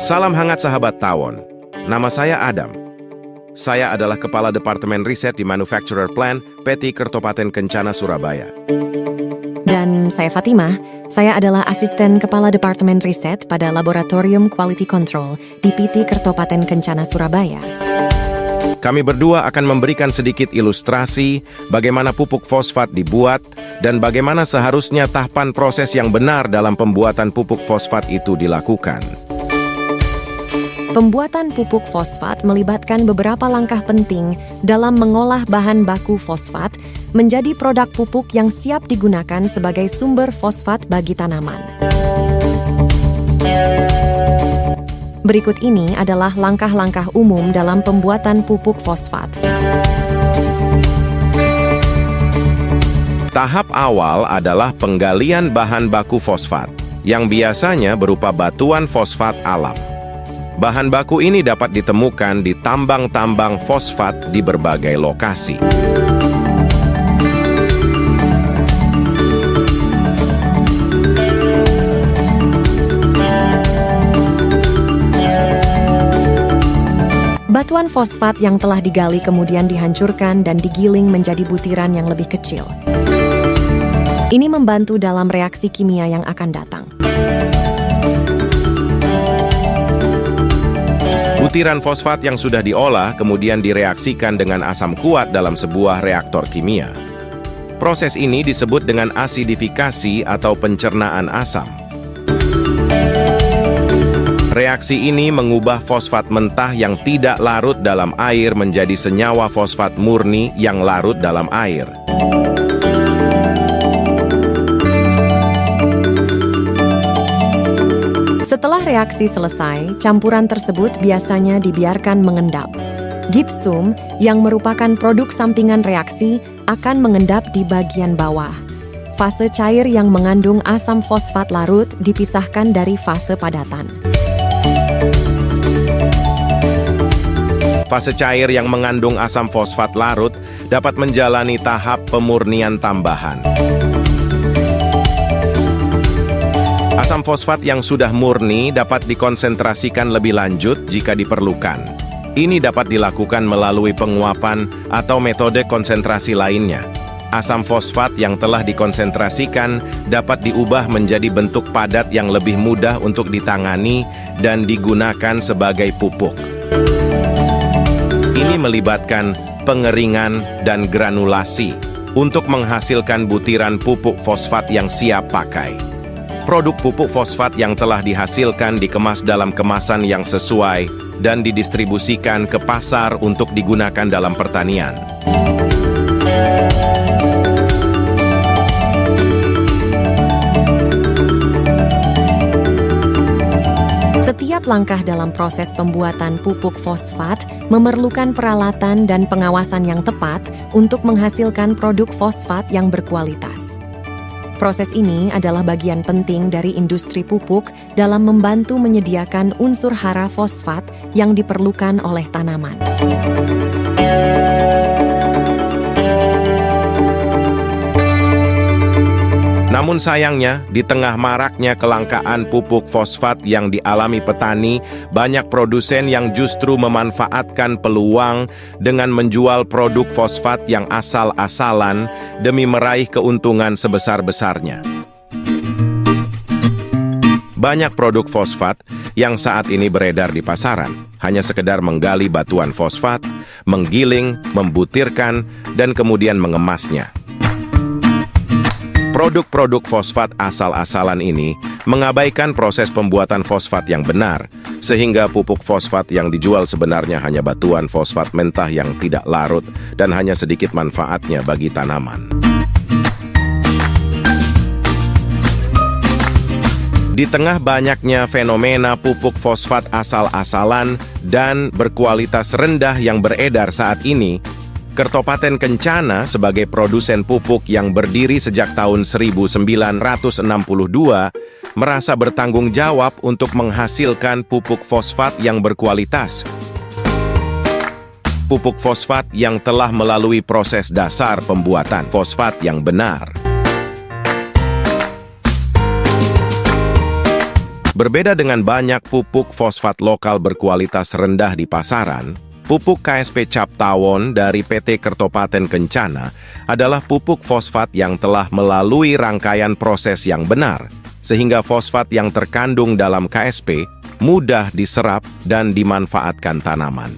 Salam hangat sahabat tawon. Nama saya Adam. Saya adalah Kepala Departemen Riset di Manufacturer Plant PT Kertopaten Kencana Surabaya. Dan saya Fatimah, saya adalah Asisten Kepala Departemen Riset pada Laboratorium Quality Control di PT Kertopaten Kencana Surabaya. Kami berdua akan memberikan sedikit ilustrasi bagaimana pupuk fosfat dibuat dan bagaimana seharusnya tahapan proses yang benar dalam pembuatan pupuk fosfat itu dilakukan. Pembuatan pupuk fosfat melibatkan beberapa langkah penting dalam mengolah bahan baku fosfat menjadi produk pupuk yang siap digunakan sebagai sumber fosfat bagi tanaman. Berikut ini adalah langkah-langkah umum dalam pembuatan pupuk fosfat. Tahap awal adalah penggalian bahan baku fosfat, yang biasanya berupa batuan fosfat alam. Bahan baku ini dapat ditemukan di tambang-tambang fosfat di berbagai lokasi. Batuan fosfat yang telah digali kemudian dihancurkan dan digiling menjadi butiran yang lebih kecil. Ini membantu dalam reaksi kimia yang akan datang. Butiran fosfat yang sudah diolah kemudian direaksikan dengan asam kuat dalam sebuah reaktor kimia. Proses ini disebut dengan asidifikasi atau pencernaan asam. Reaksi ini mengubah fosfat mentah yang tidak larut dalam air menjadi senyawa fosfat murni yang larut dalam air. Setelah reaksi selesai, campuran tersebut biasanya dibiarkan mengendap. Gipsum, yang merupakan produk sampingan reaksi, akan mengendap di bagian bawah. Fase cair yang mengandung asam fosfat larut dipisahkan dari fase padatan. Fase cair yang mengandung asam fosfat larut dapat menjalani tahap pemurnian tambahan. Asam fosfat yang sudah murni dapat dikonsentrasikan lebih lanjut jika diperlukan. Ini dapat dilakukan melalui penguapan atau metode konsentrasi lainnya. Asam fosfat yang telah dikonsentrasikan dapat diubah menjadi bentuk padat yang lebih mudah untuk ditangani dan digunakan sebagai pupuk. Ini melibatkan pengeringan dan granulasi untuk menghasilkan butiran pupuk fosfat yang siap pakai. Produk pupuk fosfat yang telah dihasilkan dikemas dalam kemasan yang sesuai dan didistribusikan ke pasar untuk digunakan dalam pertanian. Setiap langkah dalam proses pembuatan pupuk fosfat memerlukan peralatan dan pengawasan yang tepat untuk menghasilkan produk fosfat yang berkualitas. Proses ini adalah bagian penting dari industri pupuk dalam membantu menyediakan unsur hara fosfat yang diperlukan oleh tanaman. Namun sayangnya, di tengah maraknya kelangkaan pupuk fosfat yang dialami petani, banyak produsen yang justru memanfaatkan peluang dengan menjual produk fosfat yang asal-asalan demi meraih keuntungan sebesar-besarnya. Banyak produk fosfat yang saat ini beredar di pasaran hanya sekedar menggali batuan fosfat, menggiling, membutirkan, dan kemudian mengemasnya. Produk-produk fosfat asal-asalan ini mengabaikan proses pembuatan fosfat yang benar, sehingga pupuk fosfat yang dijual sebenarnya hanya batuan fosfat mentah yang tidak larut dan hanya sedikit manfaatnya bagi tanaman. Di tengah banyaknya fenomena pupuk fosfat asal-asalan dan berkualitas rendah yang beredar saat ini, Kertopaten Kencana sebagai produsen pupuk yang berdiri sejak tahun 1962 merasa bertanggung jawab untuk menghasilkan pupuk fosfat yang berkualitas. Pupuk fosfat yang telah melalui proses dasar pembuatan fosfat yang benar. Berbeda dengan banyak pupuk fosfat lokal berkualitas rendah di pasaran, pupuk KSP Cap Tawon dari PT Kertopaten Kencana adalah pupuk fosfat yang telah melalui rangkaian proses yang benar, sehingga fosfat yang terkandung dalam KSP mudah diserap dan dimanfaatkan tanaman.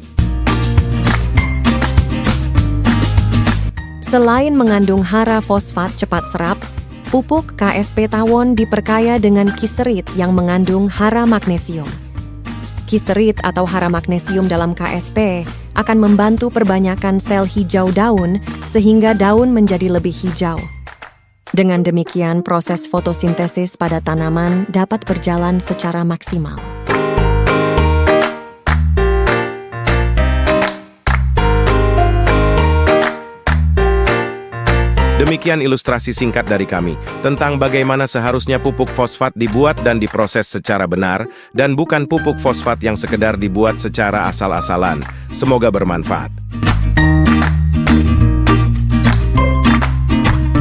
Selain mengandung hara fosfat cepat serap, pupuk KSP Tawon diperkaya dengan kiserit yang mengandung hara magnesium. Kiserit atau hara magnesium dalam KSP akan membantu perbanyakan sel hijau daun sehingga daun menjadi lebih hijau. Dengan demikian, proses fotosintesis pada tanaman dapat berjalan secara maksimal. Demikian ilustrasi singkat dari kami tentang bagaimana seharusnya pupuk fosfat dibuat dan diproses secara benar dan bukan pupuk fosfat yang sekedar dibuat secara asal-asalan. Semoga bermanfaat.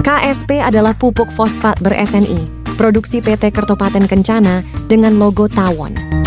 KSP adalah pupuk fosfat ber-SNI, produksi PT Kertopaten Kencana dengan logo tawon.